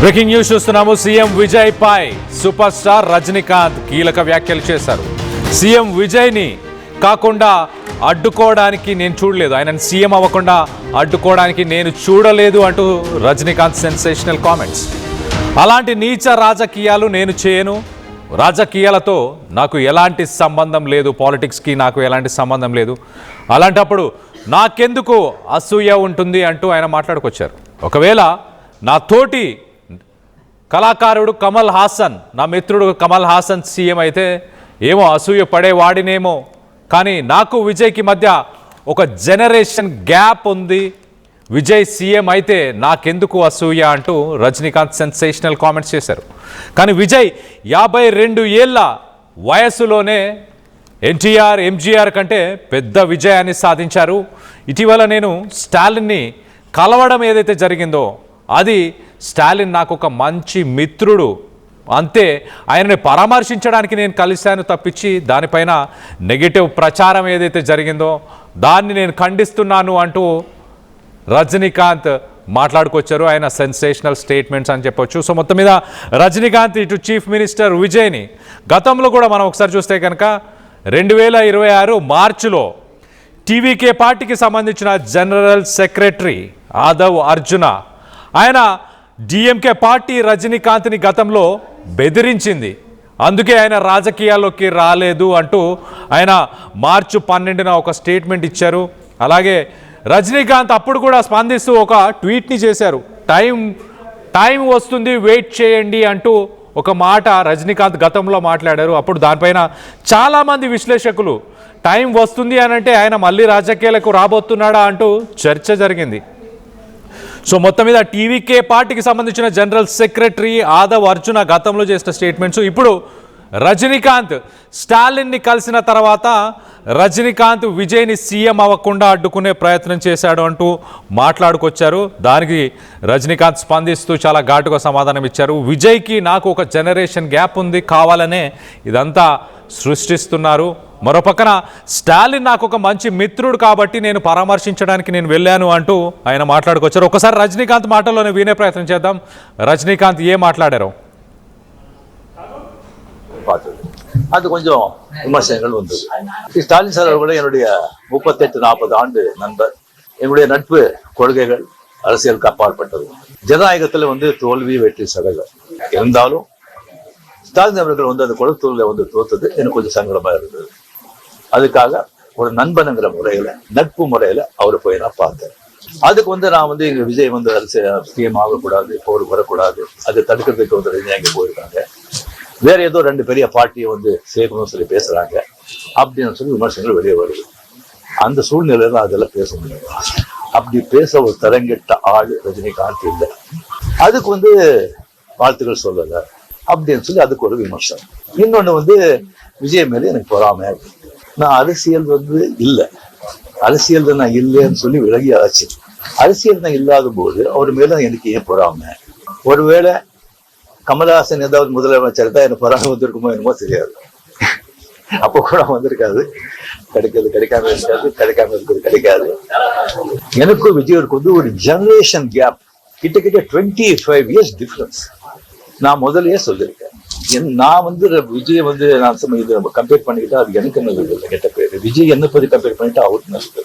Breaking news చూస్తున్నాము. CM Vijay పై super star Rajinikanth కీలక వ్యాఖ్యలు చేశారు. సీఎం విజయ్ని కాకుండా అడ్డుకోవడానికి నేను చూడలేదు, ఆయన సీఎం అవ్వకుండా అడ్డుకోవడానికి నేను చూడలేదు అంటూ రజనీకాంత్ సెన్సేషనల్ కామెంట్స్. అలాంటి నీచ రాజకీయాలు నేను చేయను, రాజకీయాలతో నాకు ఎలాంటి సంబంధం లేదు, పాలిటిక్స్కి నాకు ఎలాంటి సంబంధం లేదు, అలాంటప్పుడు నాకెందుకు అసూయ ఉంటుంది అంటూ ఆయన మాట్లాడుకొచ్చారు. ఒకవేళ నా తోటి కళాకారుడు కమల్ హాసన్, నా మిత్రుడు కమల్ హాసన్ సీఎం అయితే ఏమో అసూయ పడేవాడినేమో, కానీ నాకు విజయ్కి మధ్య ఒక జనరేషన్ గ్యాప్ ఉంది, విజయ్ సీఎం అయితే నాకెందుకు అసూయ అంటూ రజనీకాంత్ సెన్సేషనల్ కామెంట్స్ చేశారు. కానీ విజయ్ 52 ఏళ్ల వయస్సులోనే ఎన్టీఆర్, ఎంజీఆర్ కంటే పెద్ద విజయాన్ని సాధించారు. ఇటీవల నేను స్టాలిన్ని కలవడం ఏదైతే జరిగిందో అది స్టాలిన్ నాకు ఒక మంచి మిత్రుడు, అంతే, ఆయనని పరామర్శించడానికి నేను కలిశాను తప్పించి దానిపైన నెగిటివ్ ప్రచారం ఏదైతే జరిగిందో దాన్ని నేను ఖండిస్తున్నాను అంటూ రజనీకాంత్ మాట్లాడుకొచ్చారు. ఆయన సెన్సేషనల్ స్టేట్మెంట్స్ అని చెప్పొచ్చు. సో మొత్తం మీద రజనీకాంత్ ఇటు చీఫ్ మినిస్టర్ విజయ్ని గతంలో కూడా మనం ఒకసారి చూస్తే కనుక 2026 మార్చిలో టీవీకే పార్టీకి సంబంధించిన జనరల్ సెక్రటరీ ఆదవ్ అర్జున, ఆయన డిఎంకే పార్టీ రజనీకాంత్ని గతంలో బెదిరించింది, అందుకే ఆయన రాజకీయాల్లోకి రాలేదు అంటూ ఆయన మార్చి 12న ఒక స్టేట్మెంట్ ఇచ్చారు. అలాగే రజనీకాంత్ అప్పుడు కూడా స్పందిస్తూ ఒక ట్వీట్ని చేశారు, టైం వస్తుంది, వెయిట్ చేయండి అంటూ ఒక మాట రజనీకాంత్ గతంలో మాట్లాడారు. అప్పుడు దానిపైన చాలామంది విశ్లేషకులు టైం వస్తుంది అని అంటే ఆయన మళ్ళీ రాజకీయాలకు రాబోతున్నాడా అంటూ చర్చ జరిగింది. సో మొత్తం మీద టీవీకే పార్టీకి సంబంధించిన జనరల్ సెక్రటరీ ఆదవ్ అర్జున గతంలో చేసిన స్టేట్మెంట్స్, ఇప్పుడు రజనీకాంత్ స్టాలిన్ని కలిసిన తర్వాత రజనీకాంత్ విజయ్ని సీఎం అవ్వకుండా అడ్డుకునే ప్రయత్నం చేశాడు అంటూ మాట్లాడుకొచ్చారు. దానికి రజనీకాంత్ స్పందిస్తూ చాలా ఘాటుగా సమాధానం ఇచ్చారు. విజయ్కి నాకు ఒక జనరేషన్ గ్యాప్ ఉంది, కావాలనే ఇదంతా సృష్టిస్తున్నారు. మరోపక్కన స్టాలిన్ నాకు ఒక మంచి మిత్రుడు కాబట్టి నేను పరామర్శించడానికి నేను వెళ్ళాను అంటూ ఆయన మాట్లాడుకొచ్చారు. ఒకసారి రజనీకాంత్ మాటల్లోనే వినే ప్రయత్నం చేద్దాం. రజనీకాంత్ ఏం మాట్లాడారో. அது கொஞ்சம் விமர்சனங்கள் வந்தது. ஸ்டாலின் சார் கூட என்னுடைய 38-40 ஆண்டு நண்பர். என்னுடைய நட்பு கொள்கைகள் அரசியலுக்கு அப்பாற்பட்டது. ஜனநாயகத்துல தோல்வி வெற்றி சகஜம். இருந்தாலும் ஸ்டாலின் அவர்கள் அந்த குளத்தூர்ல தோத்தது எனக்கு கொஞ்சம் சங்கடமா இருந்தது. அதுக்காக ஒரு நண்பனுங்கிற முறையில, நட்பு முறையில அவரை போய் நான் பார்த்தேன். அதுக்கு நான் எங்க விஜய் சிஎம் ஆகக்கூடாது, போர் வரக்கூடாது, அதை தடுக்கிறதுக்கு ரஜினி போயிருக்காங்க, வேற ஏதோ 2 பெரிய பார்ட்டியை சேர்க்கணும்னு சொல்லி பேசுறாங்க அப்படின்னு சொல்லி விமர்சனங்கள் வெளியே வருது. அந்த சூழ்நிலையில தான் அதெல்லாம் பேச முடியும். அப்படி பேச ஒரு தரங்கெட்ட ஆள் ரஜினிகாந்த் இல்லை. அதுக்கு வாழ்த்துக்கள் சொல்லல அப்படின்னு சொல்லி அதுக்கு ஒரு விமர்சனம். இன்னொன்னு விஜய் மேல எனக்கு பொறாம. நான் அரசியல் இல்லை, அரசியல் நான் இல்லைன்னு சொல்லி விலகி ஆச்சு. அரசியல் நான் இல்லாத போது அவர் மேல எனக்கு ஏன் பொறாம? ஒருவேளை கமல்ஹாசன் ஏதாவது முதலமைச்சர் தான் எனக்கு பொறாம வந்திருக்குமோ என்னமோ தெரியாது. அப்போ கூட வந்திருக்காது. கிடைக்காம இருக்கிறது கிடைக்காது. எனக்கும் விஜயருக்கு ஒரு ஜெனரேஷன் கேப், கிட்ட 25 இயர்ஸ் டிஃபரன்ஸ். நான் முதலையே சொல்லியிருக்கேன். நான் விஜய் நான் கம்பேர் பண்ணிக்கிட்டா அது எனக்கு நல்லது இல்லை, கெட்ட பேரு. விஜய் என்ன பத்தி கம்பேர் பண்ணிட்டு அவருக்கு நல்லது.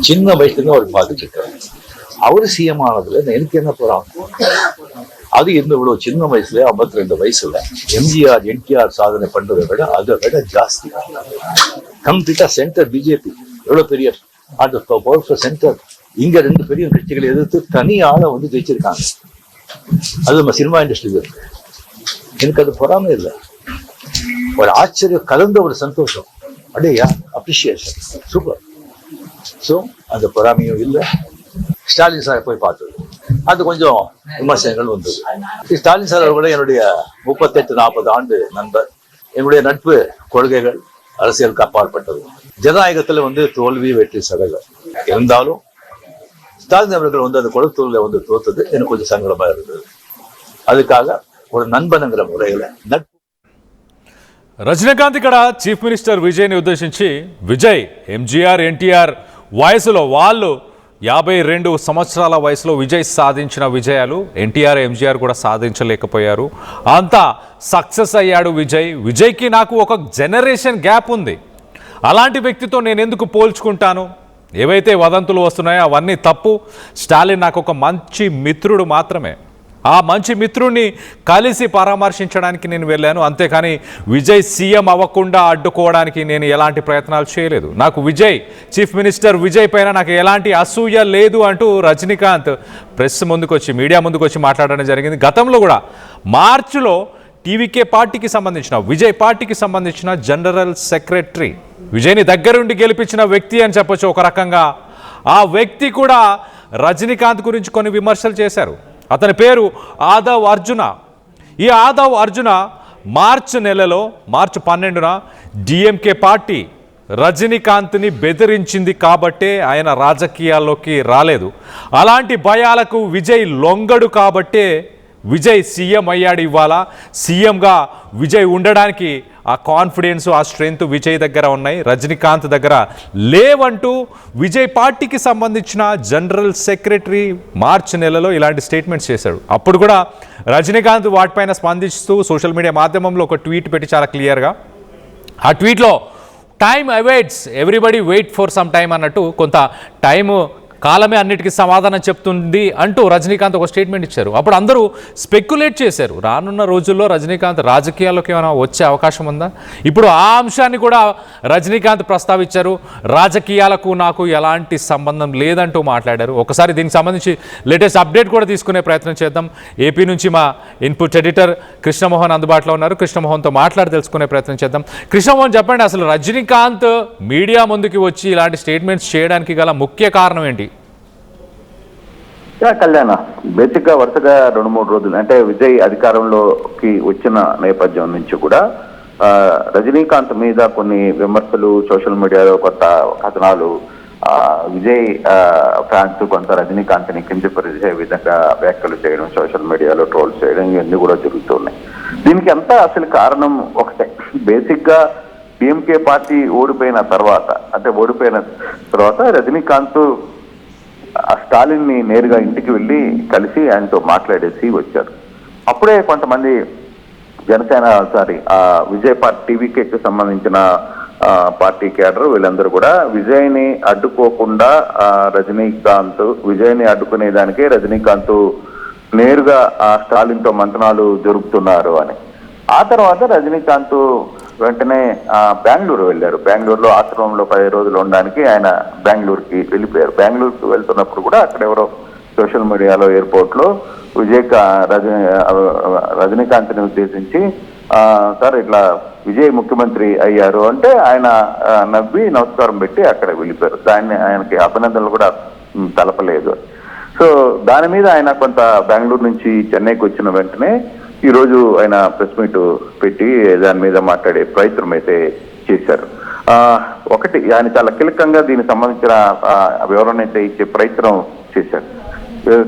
சின்ன வயசுல இருந்து அவர் பார்த்துட்டு அவரு சிஎம் ஆனதுல எனக்கு என்ன போறாங்க? அது இவ்வளவு சின்ன வயசுல 52 வயசுல எம்ஜிஆர், என்டிஆர் சாதனை பண்றதை விட அதை விட ஜாஸ்தி. கம்ப்ளீட்டா சென்டர் பிஜேபி எவ்வளவு பெரிய பவர்ஃபுல் சென்டர். இங்க 2 பெரிய கட்சிகளை எதிர்த்து தனி ஆளை ஜெயிச்சிருக்காங்க. அது நம்ம சினிமா இண்டஸ்ட்ரியில இருக்கு. எனக்கு அது பொறாமை இல்லை, ஒரு ஆச்சரியம் கலந்த ஒரு சந்தோஷம். அடையா அப்ரிசியேஷன், சூப்பர். ஸோ அந்த பொறாமையும் இல்லை. ஸ்டாலின் சார் போய் பார்த்தது அது கொஞ்சம் விமர்சனங்கள் வந்தது. ஸ்டாலின் சார் கூட என்னுடைய 38-40 ஆண்டு நண்பர். என்னுடைய நட்பு கொள்கைகள் அரசியலுக்கு அப்பாற்பட்டது. ஜனநாயகத்துல தோல்வி வெற்றி சகஜம். இருந்தாலும் ஸ்டாலின் அவர்கள் அந்த குளத்தூர்ல தோத்தது எனக்கு கொஞ்சம் சங்கடமா இருந்தது. அதுக்காக ஒரு நண்பனுங்கிற முறையில நட்பு. రజనీకాంత్ ఇక్కడ చీఫ్ మినిస్టర్ విజయ్ని ఉద్దేశించి, విజయ్ ఎంజీఆర్, ఎన్టీఆర్ వయసులో వాళ్ళు 52 సంవత్సరాల వయసులో విజయ్ సాధించిన విజయాలు ఎన్టీఆర్, ఎంజీఆర్ కూడా సాధించలేకపోయారు. అంతా సక్సెస్ అయ్యాడు విజయ్. విజయ్కి నాకు ఒక జనరేషన్ గ్యాప్ ఉంది. అలాంటి వ్యక్తితో నేను ఎందుకు పోల్చుకుంటాను? ఏవైతే వదంతులు వస్తున్నాయో అవన్నీ తప్పు. స్టాలిన్ నాకు ఒక మంచి మిత్రుడు మాత్రమే. ఆ మంచి మిత్రుడిని కలిసి పరామర్శించడానికి నేను వెళ్ళాను. అంతేకాని విజయ్ సీఎం అవ్వకుండా అడ్డుకోవడానికి నేను ఎలాంటి ప్రయత్నాలు చేయలేదు. నాకు విజయ్, చీఫ్ మినిస్టర్ విజయ్ పైన నాకు ఎలాంటి అసూయ లేదు అంటూ రజనీకాంత్ ప్రెస్ ముందుకొచ్చి, మీడియా ముందుకొచ్చి మాట్లాడడం జరిగింది. గతంలో కూడా మార్చిలో టీవీకే పార్టీకి సంబంధించిన, విజయ్ పార్టీకి సంబంధించిన జనరల్ సెక్రటరీ, విజయ్ని దగ్గరుండి గెలిపించిన వ్యక్తి అని చెప్పొచ్చు ఒక రకంగా. ఆ వ్యక్తి కూడా రజనీకాంత్ గురించి కొన్ని విమర్శలు చేశారు. అతని పేరు ఆదవ్ అర్జున. ఈ ఆదవ్ అర్జున మార్చి 12న డిఎంకే పార్టీ రజనీకాంత్ని బెదిరించింది కాబట్టే ఆయన రాజకీయాల్లోకి రాలేదు. అలాంటి భయాలకు విజయ్ లొంగడు కాబట్టే విజయ్ సీఎం అయ్యాడు. ఇవాళ సీఎంగా విజయ్ ఉండడానికి ఆ కాన్ఫిడెన్స్, ఆ స్ట్రెంగ్త్ విజయ్ దగ్గర ఉన్నాయి, రజనీకాంత్ దగ్గర లేవంటూ విజయ్ పార్టీకి సంబంధించిన జనరల్ సెక్రటరీ మార్చి నెలలో ఇలాంటి స్టేట్మెంట్స్ చేశాడు. అప్పుడు కూడా రజనీకాంత్ వాటిపైన స్పందిస్తూ సోషల్ మీడియా మాధ్యమంలో ఒక ట్వీట్ పెట్టి చాలా క్లియర్గా, ఆ ట్వీట్లో time awaits everybody wait for some time అన్నట్టు, కొంత టైము కాలమే అన్నిటికీ సమాధానం చెప్తుంది అంటూ రజనీకాంత్ ఒక స్టేట్మెంట్ ఇచ్చారు. అప్పుడు అందరూ స్పెక్యులేట్ చేశారు, రానున్న రోజుల్లో రజనీకాంత్ రాజకీయాల్లోకి ఏమైనా వచ్చే అవకాశం ఉందా? ఇప్పుడు ఆ అంశాన్ని కూడా రజనీకాంత్ ప్రస్తావించారు. రాజకీయాలకు నాకు ఎలాంటి సంబంధం లేదంటూ మాట్లాడారు. ఒకసారి దీనికి సంబంధించి లేటెస్ట్ అప్డేట్ కూడా తీసుకునే ప్రయత్నం చేద్దాం. ఏపీ నుంచి మా ఇన్పుట్ ఎడిటర్ కృష్ణమోహన్ అందుబాటులో ఉన్నారు. కృష్ణమోహన్తో మాట్లాడి తెలుసుకునే ప్రయత్నం చేద్దాం. కృష్ణమోహన్, చెప్పండి, అసలు రజనీకాంత్ మీడియా ముందుకి వచ్చి ఇలాంటి స్టేట్మెంట్స్ చేయడానికి గల ముఖ్య కారణం ఏంటి? కళ్యాణ బేసిక్ గా వరుసగా 2-3 రోజులు అంటే విజయ్ అధికారంలోకి వచ్చిన నేపథ్యం నుంచి కూడా రజనీకాంత్ మీద కొన్ని విమర్శలు, సోషల్ మీడియాలో కొత్త కథనాలు, విజయ్ ఫ్యాన్స్ కొంత రజనీకాంత్ని కించపరిచే విధంగా వ్యాఖ్యలు చేయడం, సోషల్ మీడియాలో ట్రోల్స్ చేయడం, ఇవన్నీ కూడా జరుగుతున్నాయి. దీనికి అంతా అసలు కారణం ఒకటే. బేసిక్ గా డిఎంకే పార్టీ ఓడిపోయిన తర్వాత రజనీకాంత్ స్టాలిన్ ని నేరుగా ఇంటికి వెళ్ళి కలిసి ఆయనతో మాట్లాడేసి వచ్చారు. అప్పుడే కొంతమంది విజయ్ పార్టీ టీవీకేకి సంబంధించిన పార్టీ కేడర్ వీళ్ళందరూ కూడా విజయ్ని అడ్డుకోకుండా విజయ్ని అడ్డుకునేదానికే రజనీకాంత్ నేరుగా స్టాలిన్ తో మంతనాలు జరుపుతున్నారు అని. ఆ తర్వాత రజనీకాంత్ వెంటనే బెంగళూరు వెళ్ళారు. బెంగళూరులో ఆశ్రమంలో 10 రోజులు ఉండడానికి ఆయన బెంగళూరుకి వెళ్ళిపోయారు. బెంగళూరుకి వెళ్తున్నప్పుడు కూడా అక్కడ ఎవరో సోషల్ మీడియాలో ఎయిర్పోర్ట్ లో రజనీకాంత్ని ఉద్దేశించి సార్ ఇట్లా విజయ్ ముఖ్యమంత్రి అయ్యారు అంటే ఆయన నవ్వి నమస్కారం పెట్టి అక్కడ వెళ్ళిపోయారు. దాన్ని ఆయనకి అభినందనలు కూడా తెలపలేదు. సో దాని మీద ఆయన కొంత బెంగళూరు నుంచి చెన్నైకి వచ్చిన వెంటనే ఈ రోజు ఆయన ప్రెస్ మీట్ పెట్టి దాని మీద మాట్లాడే ప్రయత్నం అయితే చేశారు. ఒకటి, ఆయన చాలా కీలకంగా దీనికి సంబంధించిన వివరణ అయితే ఇచ్చే ప్రయత్నం చేశారు.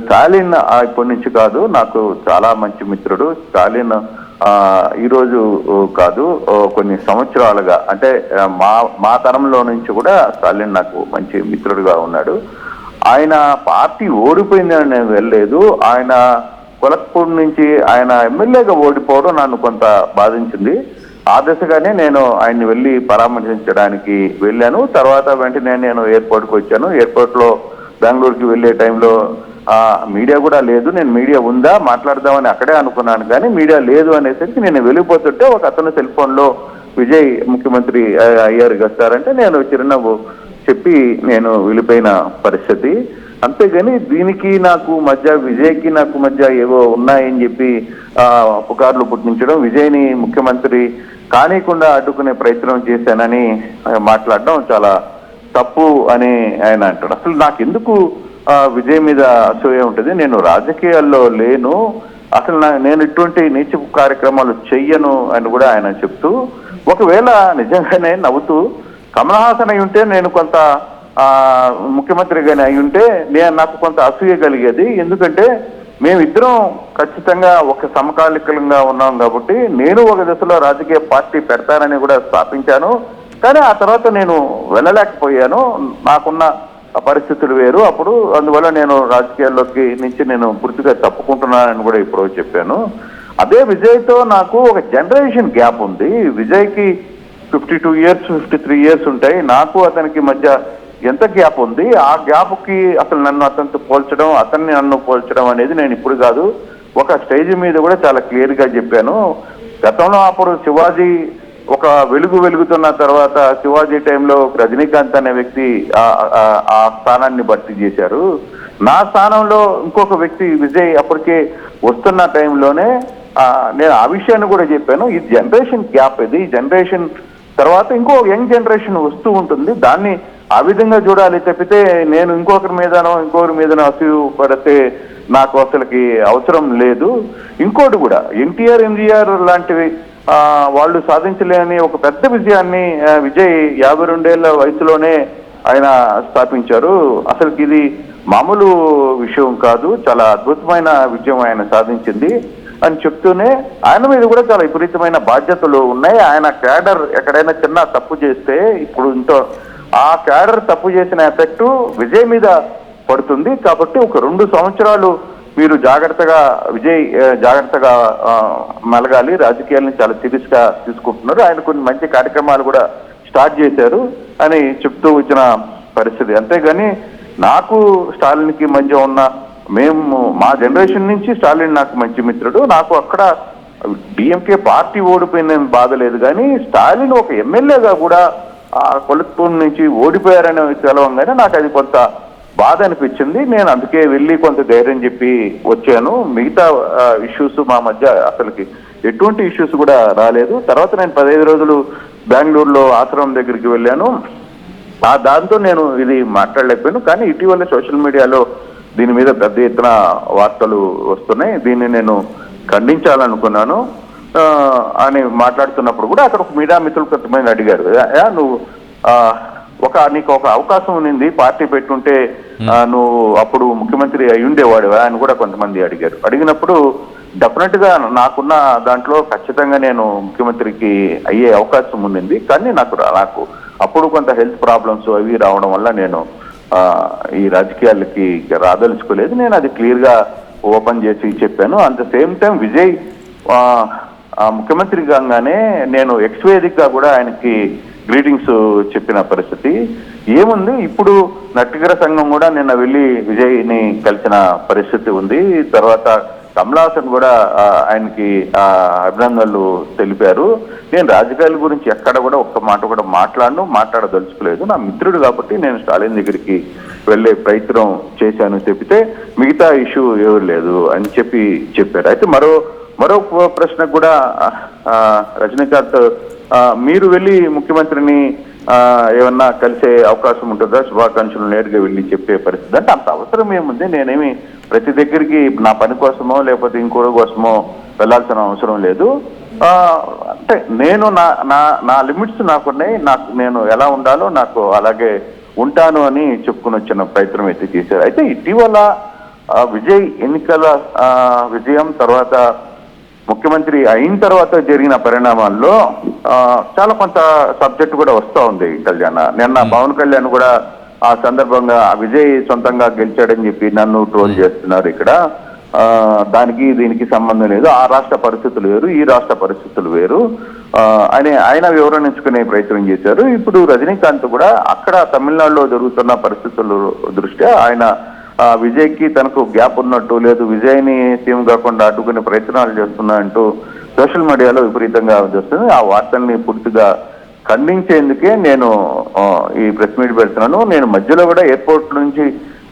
స్టాలిన్ ఇప్పటి నుంచి కాదు, నాకు చాలా మంచి మిత్రుడు. స్టాలిన్ ఈ రోజు కాదు, కొన్ని సంవత్సరాలుగా, అంటే మా తరంలో నుంచి కూడా స్టాలిన్ నాకు మంచి మిత్రుడుగా ఉన్నాడు. ఆయన పార్టీ ఓడిపోయిందని నేను వెళ్ళలేదు. ఆయన కొలక్పూర్ నుంచి ఆయన ఎమ్మెల్యేగా ఓడిపోవడం నన్ను కొంత బాధించింది. ఆ దశగానే నేను ఆయన్ని వెళ్ళి పరామర్శించడానికి వెళ్ళాను. తర్వాత వెంటనే నేను ఎయిర్పోర్ట్కి వచ్చాను. ఎయిర్పోర్ట్ లో బెంగళూరుకి వెళ్ళే టైంలో మీడియా కూడా లేదు. నేను మీడియా ఉందా మాట్లాడదామని అక్కడే అనుకున్నాను, కానీ మీడియా లేదు అనేసరికి నేను వెళ్ళిపోతుంటే ఒక అతను సెల్ ఫోన్ లో విజయ్ ముఖ్యమంత్రి అయ్యారు కదా సార్ అంటే నేను చిరునవ్వు చెప్పి నేను వెళ్ళిపోయిన పరిస్థితి. అంతేగాని దీనికి నాకు మధ్య, విజయ్కి నాకు మధ్య ఏవో ఉన్నాయని చెప్పి పుకార్లు పుట్టించడం, విజయ్ని ముఖ్యమంత్రి కానీకుండా అడ్డుకునే ప్రయత్నం చేశానని మాట్లాడడం చాలా తప్పు అని ఆయన అంటాడు. అసలు నాకెందుకు విజయ్ మీద అసూయ ఉంటుంది? నేను రాజకీయాల్లో లేను, అసలు నేను ఇటువంటి నీచ కార్యక్రమాలు చెయ్యను అని కూడా ఆయన చెప్తూ, ఒకవేళ నిజంగానే నవ్వుతూ కమల్ హాసన్ అయి ఉంటే, నేను కొంత ముఖ్యమంత్రిగానే అయి ఉంటే నాకు కొంత అసూయ కలిగేది. ఎందుకంటే మేమిద్దరం ఖచ్చితంగా ఒక సమకాలికంగా ఉన్నాం కాబట్టి నేను ఒక దశలో రాజకీయ పార్టీ పెడతానని కూడా స్థాపించాను. కానీ ఆ తర్వాత నేను వెళ్ళలేకపోయాను. నాకున్న పరిస్థితులు వేరు అప్పుడు. అందువల్ల నేను రాజకీయాల్లోకి నుంచి నేను పూర్తిగా తప్పుకుంటున్నానని కూడా ఇప్పుడు చెప్పాను. అదే విజయ్తో నాకు ఒక జనరేషన్ గ్యాప్ ఉంది. విజయ్కి 52 ఇయర్స్ 53 ఇయర్స్ ఉంటాయి. నాకు అతనికి మధ్య ఎంత గ్యాప్ ఉంది, ఆ గ్యాప్కి అసలు నన్ను అతనితో పోల్చడం, అతన్ని నన్ను పోల్చడం అనేది నేను ఇప్పుడు కాదు, ఒక స్టేజ్ మీద కూడా చాలా క్లియర్గా చెప్పాను. గతంలో అప్పుడు శివాజీ ఒక వెలుగుతున్న తర్వాత శివాజీ టైంలో రజనీకాంత్ అనే వ్యక్తి ఆ స్థానాన్ని భర్తీ చేశారు. నా స్థానంలో ఇంకొక వ్యక్తి విజయ్ అప్పటికే వస్తున్న టైంలోనే నేను ఆ విషయాన్ని కూడా చెప్పాను. ఈ జనరేషన్ గ్యాప్, ఇది జనరేషన్ తర్వాత ఇంకో యంగ్ జనరేషన్ వస్తూ ఉంటుంది, దాన్ని ఆ విధంగా చూడాలి తప్పితే నేను ఇంకొకరి మీదనో అసూయ పడితే నాకు అసలుకి అవసరం లేదు. ఇంకోటి కూడా ఎన్టీఆర్ ఎంజీఆర్ లాంటివి వాళ్ళు సాధించలేని ఒక పెద్ద విజయాన్ని విజయ్ 52 ఏళ్ల వయసులోనే ఆయన స్థాపించారు. అసలుకి ఇది మామూలు విషయం కాదు, చాలా అద్భుతమైన విజయం ఆయన సాధించింది అని చెప్తూనే ఆయన మీద కూడా చాలా విపరీతమైన బాధ్యతలు ఉన్నాయి. ఆయన క్యాడర్ ఎక్కడైనా చిన్న తప్పు చేస్తే ఇప్పుడు ఆ క్యాడర్ తప్పు చేసిన ఎఫెక్ట్ విజయ్ మీద పడుతుంది. కాబట్టి ఒక 2 సంవత్సరాలు మీరు విజయ్ జాగ్రత్తగా మెలగాలి, రాజకీయాలను చాలా సీరియస్ గా తీసుకుంటున్నారు, ఆయన కొన్ని మంచి కార్యక్రమాలు కూడా స్టార్ట్ చేశారు అని చెప్తూ వచ్చిన పరిస్థితి. అంతేగాని నాకు స్టాలిన్కి మధ్య ఉన్న మా జనరేషన్ నుంచి స్టాలిన్ నాకు మంచి మిత్రుడు. నాకు అక్కడ డిఎంకే పార్టీ ఓడిపోయిన బాధ లేదు, కానీ స్టాలిన్ ఒక ఎమ్మెల్యేగా కూడా కొలత్పూర్ నుంచి ఓడిపోయారని తెలవంగానే నాకు అది కొంత బాధ అనిపించింది. నేను అందుకే వెళ్ళి కొంత ధైర్యం చెప్పి వచ్చాను. మిగతా ఇష్యూస్ మా మధ్య అసలుకి ఎటువంటి ఇష్యూస్ కూడా రాలేదు. తర్వాత నేను 15 రోజులు బెంగళూరులో ఆశ్రమం దగ్గరికి వెళ్ళాను. దాంతో నేను ఇది మాట్లాడలేకపోయాను. కానీ ఇటీవల సోషల్ మీడియాలో దీని మీద పెద్ద ఎత్తున వార్తలు వస్తున్నాయి. దీన్ని నేను ఖండించాలనుకున్నాను అని మాట్లాడుతున్నప్పుడు కూడా అక్కడ ఒక మీడియా మిత్రులు కొంతమంది అడిగారు, నువ్వు నీకు ఒక అవకాశం ఉంది, పార్టీ పెట్టుంటే నువ్వు అప్పుడు ముఖ్యమంత్రి అయి ఉండేవాడు అని కూడా కొంతమంది అడిగారు. అడిగినప్పుడు డెఫినెట్ గా నాకున్న దాంట్లో ఖచ్చితంగా నేను ముఖ్యమంత్రికి అయ్యే అవకాశం ఉండింది, కానీ నాకు అప్పుడు కొంత హెల్త్ ప్రాబ్లమ్స్ అవి రావడం వల్ల నేను ఈ రాజకీయాలకి రాదలుచుకోలేదు. నేను అది క్లియర్ గా ఓపెన్ చేసి చెప్పాను. At the same time Vijay ముఖ్యమంత్రి కాగానే నేను ఎక్స్వేదిక్గా కూడా ఆయనకి గ్రీటింగ్స్ చెప్పిన పరిస్థితి ఏముంది. ఇప్పుడు నట్టిగర సంఘం కూడా నిన్న వెళ్ళి విజయ్ని కలిసిన పరిస్థితి ఉంది. తర్వాత కమలాసన్ కూడా ఆయనకి అభినందనలు తెలిపారు. నేను రాజకీయాల గురించి ఎక్కడ కూడా ఒక్క మాట కూడా మాట్లాడదలుచుకోలేదు. నా మిత్రుడు కాబట్టి నేను స్టాలిన్ దగ్గరికి వెళ్ళే ప్రయత్నం చేశాను తప్పితే మిగతా ఇష్యూ ఎవరు లేదు అని చెప్పారు. అయితే మరో ప్రశ్న కూడా రజనీకాంత్, మీరు వెళ్ళి ముఖ్యమంత్రిని ఏమన్నా కలిసే అవకాశం ఉంటుందా, శుభాకాంక్షలు నేరుగా వెళ్ళి చెప్పే పరిస్థితి అంటే అంత అవసరం ఏముంది? నేనేమి ప్రతి దగ్గరికి నా పని కోసమో లేకపోతే ఇంకో కోసమో వెళ్ళాల్సిన అవసరం లేదు. అంటే నేను నా లిమిట్స్ నాకున్నాయి, నేను ఎలా ఉండాలో నాకు అలాగే ఉంటాను అని చెప్పుకుని వచ్చిన ప్రయత్నం అయితే చేశారు. అయితే ఇటీవల విజయ్ ఎన్నికల విజయం తర్వాత ముఖ్యమంత్రి అయిన తర్వాత జరిగిన పరిణామాల్లో చాలా కొంత సబ్జెక్ట్ కూడా వస్తూ ఉంది కళ్యాణ్. నిన్న పవన్ కళ్యాణ్ కూడా ఆ సందర్భంగా విజయ్ సొంతంగా గెలిచాడని చెప్పి నన్ను ట్రోల్ చేస్తున్నారు. ఇక్కడ దీనికి సంబంధం లేదు, ఆ రాష్ట్ర పరిస్థితులు వేరు, ఈ రాష్ట్ర పరిస్థితులు వేరు అని ఆయన వివరణించుకునే ప్రయత్నం చేశారు. ఇప్పుడు రజనీకాంత్ కూడా అక్కడ తమిళనాడులో జరుగుతున్న పరిస్థితుల దృష్ట్యా ఆయన విజయ్కి తనకు గ్యాప్ ఉన్నట్టు, లేదు విజయ్ని సీఎం కాకుండా అడ్డుకునే ప్రయత్నాలు చేస్తున్నాయంటూ సోషల్ మీడియాలో విపరీతంగా వస్తుంది. ఆ వార్తల్ని పూర్తిగా ఖండించేందుకే నేను ఈ ప్రెస్ మీట్ పెడుతున్నాను. నేను మధ్యలో కూడా ఎయిర్పోర్ట్ నుంచి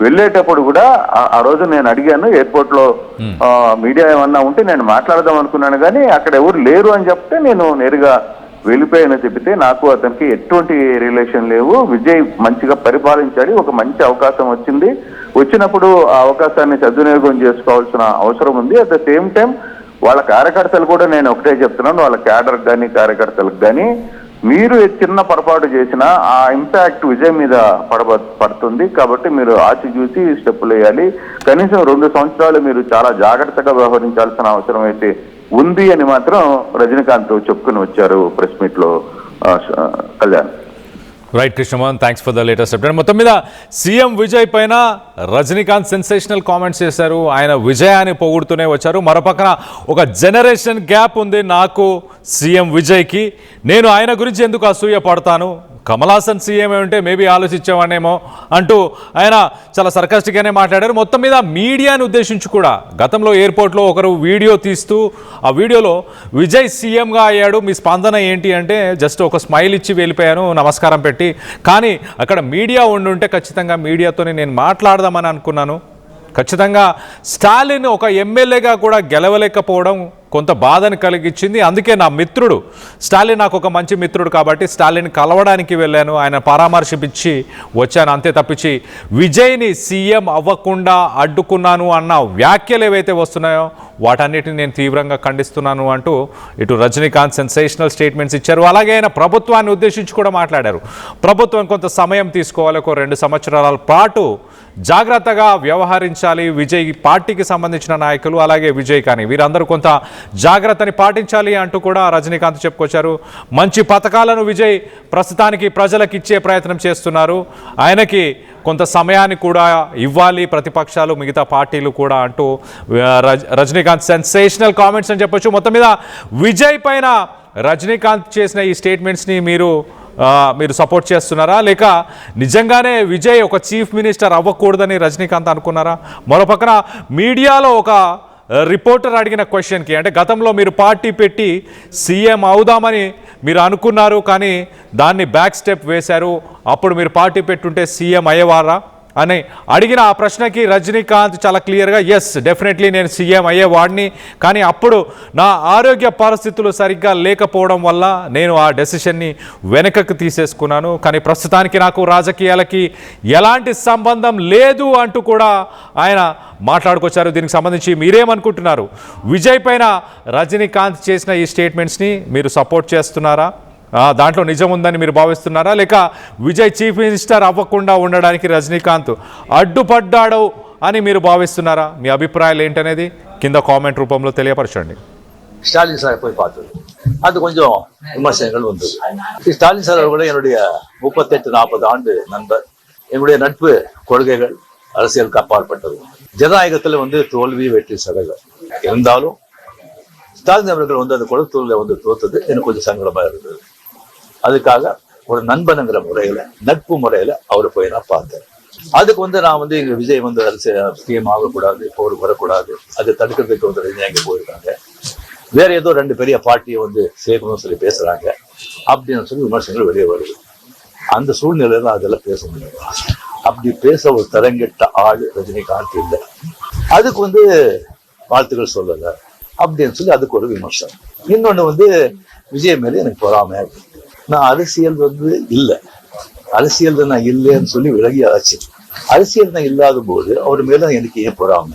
వెళ్ళేటప్పుడు కూడా ఆ రోజు నేను అడిగాను, ఎయిర్పోర్ట్ లో మీడియా ఏమన్నా ఉంటే నేను మాట్లాడదాం అనుకున్నాను, కానీ అక్కడ ఎవరు లేరు అని చెప్తే నేను నేరుగా వెళ్ళిపోయాను చెప్పితే నాకు అతనికి ఎటువంటి రిలేషన్ లేవు. విజయ్ మంచిగా పరిపాలించాడు, ఒక మంచి అవకాశం వచ్చినప్పుడు ఆ అవకాశాన్ని సద్వినియోగం చేసుకోవాల్సిన అవసరం ఉంది. అట్ ద సేమ్ టైం వాళ్ళ కార్యకర్తలు కూడా నేను ఒకటే చెప్తున్నాను, వాళ్ళ క్యాడర్ కానీ కార్యకర్తలకు కానీ మీరు చిన్న పొరపాటు చేసినా ఆ ఇంపాక్ట్ విజయ్ మీద పడుతుంది. కాబట్టి మీరు ఆచి చూసి స్టెప్పులు వేయాలి. కనీసం 2 సంవత్సరాలు మీరు చాలా జాగ్రత్తగా వ్యవహరించాల్సిన అవసరం అయితే ఉంది అని మాత్రం రజనీకాంత్ చెప్పుకుని వచ్చారు ప్రెస్ మీట్ లో Kalyan. Right Krishnamohan, thanks for the latest update. మొత్తం మీద సీఎం విజయ్ పైన రజనీకాంత్ సెన్సేషనల్ కామెంట్స్ చేశారు. ఆయన విజయాన్ని పొగుడుతూనే వచ్చారు. మరోపక్కన ఒక జనరేషన్ గ్యాప్ ఉంది నాకు సీఎం విజయ్కి, నేను ఆయన గురించి ఎందుకు అసూయ పడతాను, కమల్ హాసన్ సీఎం ఉంటే మేబీ ఆలోచించేవాడేమో అంటూ ఆయన చాలా సర్కాస్టిక్గానే మాట్లాడారు. మొత్తం మీద మీడియాని ఉద్దేశించి కూడా గతంలో ఎయిర్పోర్ట్లో ఒకరు వీడియో తీస్తూ ఆ వీడియోలో విజయ్ సీఎంగా అయ్యాడు, మీ స్పందన ఏంటి అంటే జస్ట్ ఒక స్మైల్ ఇచ్చి వెళ్ళిపోయాను నమస్కారం పెట్టి. కానీ అక్కడ మీడియా ఉండుంటే ఖచ్చితంగా మీడియాతోనే నేను మాట్లాడదామని అనుకున్నాను. ఖచ్చితంగా స్టాలిన్ ఒక ఎమ్మెల్యేగా కూడా గెలవలేకపోవడం కొంత బాధని కలిగించింది. అందుకే నా మిత్రుడు స్టాలిన్ నాకు ఒక మంచి మిత్రుడు కాబట్టి స్టాలిన్ కలవడానికి వెళ్ళాను, ఆయన పరామర్శించి వచ్చాను, అంతే తప్పించి విజయ్ని సీఎం అవ్వకుండా అడ్డుకున్నాను అన్న వ్యాఖ్యలు ఏవైతే వస్తున్నాయో వాటన్నిటిని నేను తీవ్రంగా ఖండిస్తున్నాను అంటూ ఇటు రజనీకాంత్ సెన్సేషనల్ స్టేట్మెంట్స్ ఇచ్చారు. అలాగే ఆయన ప్రభుత్వాన్ని ఉద్దేశించి కూడా మాట్లాడారు. ప్రభుత్వం కొంత సమయం తీసుకోవాలి, ఒక 2 సంవత్సరాల పాటు జాగ్రత్తగా వ్యవహరించాలి. విజయ్ పార్టీకి సంబంధించిన నాయకులు అలాగే విజయ్ కానీ వీరందరూ కొంత జాగ్రత్తని పాటించాలి అంటూ కూడా రజనీకాంత్ చెప్పుకొచ్చారు. మంచి పథకాలను విజయ్ ప్రస్తుతానికి ప్రజలకు ఇచ్చే ప్రయత్నం చేస్తున్నారు, ఆయనకి కొంత సమయాన్ని కూడా ఇవ్వాలి ప్రతిపక్షాలు మిగతా పార్టీలు కూడా అంటూ రజనీకాంత్ సెన్సేషనల్ కామెంట్స్ అని చెప్పొచ్చు. మొత్తం మీద విజయ్ పైన రజనీకాంత్ చేసిన ఈ స్టేట్మెంట్స్ని మీరు సపోర్ట్ చేస్తున్నారా, లేక నిజంగానే విజయ్ ఒక చీఫ్ మినిస్టర్ అవ్వకూడదని రజనీకాంత్ అనుకున్నారా? మరోపక్కన మీడియాలో ఒక రిపోర్టర్ అడిగిన క్వశ్చన్కి, అంటే గతంలో మీరు పార్టీ పెట్టి సీఎం అవుదామని మీరు అనుకున్నారు కానీ దాన్ని బ్యాక్ స్టెప్ వేశారు, అప్పుడు మీరు పార్టీ పెట్టుంటే సీఎం అయ్యేవారా అని అడిగిన ఆ ప్రశ్నకి రజనీకాంత్ చాలా క్లియర్గా ఎస్ డెఫినెట్లీ నేను సీఎం అయ్యేవాడిని, కానీ అప్పుడు నా ఆరోగ్య పరిస్థితులు సరిగ్గా లేకపోవడం వల్ల నేను ఆ డెసిషన్ని వెనకకు తీసేసుకున్నాను, కానీ ప్రస్తుతానికి నాకు రాజకీయాలకి ఎలాంటి సంబంధం లేదు అంటూ కూడా ఆయన మాట్లాడుకొచ్చారు. దీనికి సంబంధించి మీరేమనుకుంటున్నారు? విజయ్ పైన రజనీకాంత్ చేసిన ఈ స్టేట్మెంట్స్ని మీరు సపోర్ట్ చేస్తున్నారా, దాంట్లో నిజం ఉందని మీరు భావిస్తున్నారా, లేక విజయ్ చీఫ్ మినిస్టర్ అవ్వకుండా ఉండడానికి రజనీకాంత్ అడ్డుపడ్డాడు అని మీరు భావిస్తున్నారా? మీ అభిప్రాయాలు ఏంటనేది కింద కామెంట్ రూపంలో తెలియపరచండి. ஸ்டாலின் சார் போய் பார்த்தது அது கொஞ்சம் விமர்சனங்கள் வந்தது. ஸ்டாலின் சார் கூட என்னுடைய 38-40 ஆண்டு நண்பர், என்னுடைய நட்பு கொள்கைகள் அரசியலுக்கு அப்பாற்பட்டது. ஜனநாயகத்துல தோல்வி வெற்றி சதகம் இருந்தாலும் ஸ்டாலின் அவர்கள் அந்த குளத்தூர்ல தோத்தது எனக்கு கொஞ்சம் சங்கடமா இருந்தது. அதுக்காக ஒரு நண்பனுங்கிற முறையில நட்பு முறையில அவரை போய் நான் பார்த்தேன். அதுக்கு நான் எங்க விஜய் சிஎம் ஆகக்கூடாது, போர் வரக்கூடாது, அதை தடுக்கிறதுக்கு ரஜினி போயிருக்காங்க, வேற ஏதோ 2 பெரிய பார்ட்டியை சேர்க்கணும்னு சொல்லி பேசுறாங்க அப்படின்னு சொல்லி விமர்சனங்கள் வெளியே வருது. அந்த சூழ்நிலையில தான் அதெல்லாம் பேச முடியும். அப்படி பேச ஒரு தரங்கெட்ட ஆள் ரஜினிகாந்த் இல்லை. அதுக்கு வாழ்த்துக்கள் சொல்லல அப்படின்னு சொல்லி அதுக்கு ஒரு விமர்சனம். இன்னொன்னு விஜய் மேல எனக்கு பொறாம, நான் அரசியல் இல்லை, அரசியல் நான் இல்லைன்னு சொல்லி விலகி ஆச்சு. அரசியல் தான் இல்லாத போது அவர் மேல எனக்கு ஏன் பொறாம?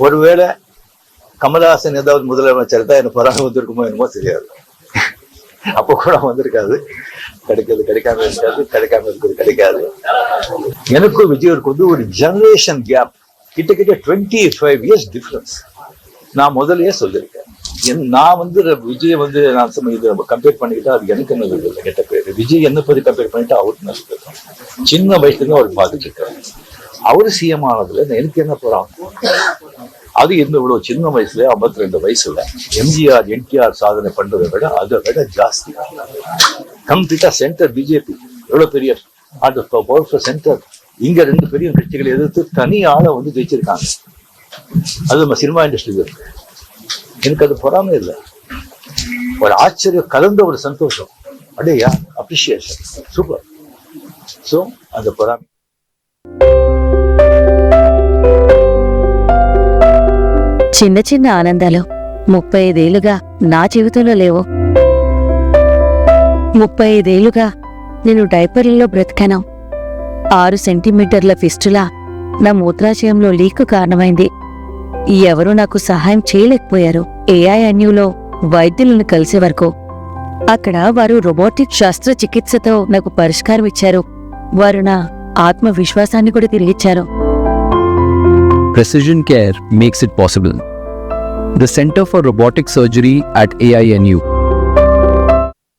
ஒருவேளை கமல்ஹாசன் ஏதாவது முதலமைச்சர் தான் எனக்கு பொறாம வந்திருக்குமோ என்னமோ தெரியாது. அப்போ கூட வந்திருக்காது. கிடைக்காது, கிடைக்காம இருக்காது, கிடைக்காம இருக்கிறது கிடைக்காது. எனக்கும் விஜய்க்கு ஒரு ஜெனரேஷன் கேப், கிட்டத்தட்ட 25 இயர்ஸ் டிஃபரன்ஸ். நான் முதல்லயே சொல்லியிருக்கேன், நான் விஜய் நான் கம்பேர் பண்ணிக்கிட்டா அது எனக்கு என்ன இல்லை கெட்ட பேரு. விஜய் என்ன பத்தி கம்பேர் பண்ணிட்டா அவருக்கு நான் சொல்லிருக்கேன். சின்ன வயசுல இருந்து அவர் பாதிச்சிருக்காரு. அவரு சிஎம் ஆனதுல எனக்கு என்ன போறாங்க? அது இவ்வளவு சின்ன வயசுல 52 வயசுல எம்ஜிஆர் என்டிஆர் சாதனை பண்றதை விட அதை விட ஜாஸ்தி கம்ப்ளீட்டா சென்டர் பிஜேபி எவ்வளவு பெரிய பவர்ஃபுல் சென்டர். இங்க 2 பெரிய கட்சிகளை எதிர்த்து தனி ஆளை ஜெயிச்சிருக்காங்க. அது நம்ம சினிமா இண்டஸ்ட்ரியில இருக்கு. எனக்கு அது பொறாமை இல்லை, ஒரு ஆச்சரியம் கலந்த ஒரு சந்தோஷம். அடையா அப்ரிசியேஷன், சூப்பர். ஸோ அந்த பொறாமை. చిన్న చిన్న ఆనందాలు 35 ఏళ్లుగా నా జీవితంలో లేవు. 35 ఏళ్లుగా నేను డైపర్లలో బ్రతికాను. 6 సెంటీమీటర్ల ఫిస్టులా నా మూత్రాశయంలో లీకు కారణమైంది. ఎవరూ నాకు సహాయం చేయలేకపోయారు. ఏఐఎన్యూలో వైద్యులను కలిసే వరకు అక్కడ వారు రోబోటిక్ శస్త్రచికిత్సతో నాకు పరిష్కారం ఇచ్చారు. వారు నా ఆత్మవిశ్వాసాన్ని కూడా తిరిగిచ్చారు. Precision care makes it possible. The Center for Robotic Surgery at AINU